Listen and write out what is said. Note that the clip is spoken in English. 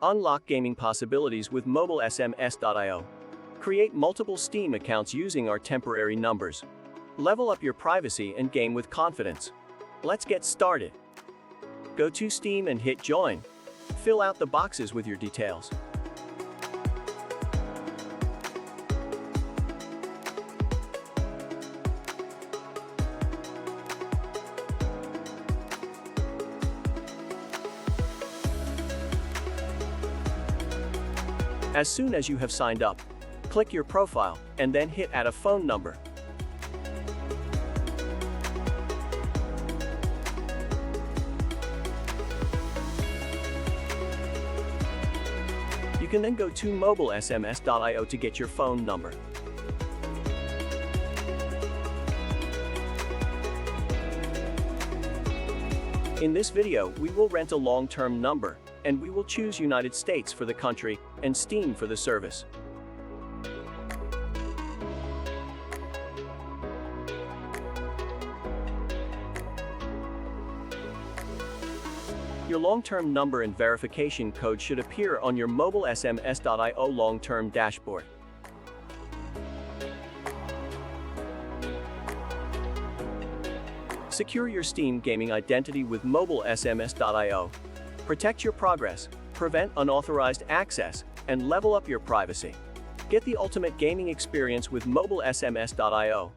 Unlock gaming possibilities with MobileSMS.io. Create multiple Steam accounts using our temporary numbers. Level up your privacy and game with confidence. Let's get started. Go to Steam and hit Join. Fill out the boxes with your details. As soon as you have signed up, click your profile and then hit Add a phone number. You can then go to MobileSMS.io to get your phone number. In this video, we will rent a long-term number, and we will choose United States for the country and Steam for the service. Your long-term number and verification code should appear on your MobileSMS.io long-term dashboard. Secure your Steam gaming identity with MobileSMS.io. Protect your progress, prevent unauthorized access, and level up your privacy. Get the ultimate gaming experience with MobileSMS.io.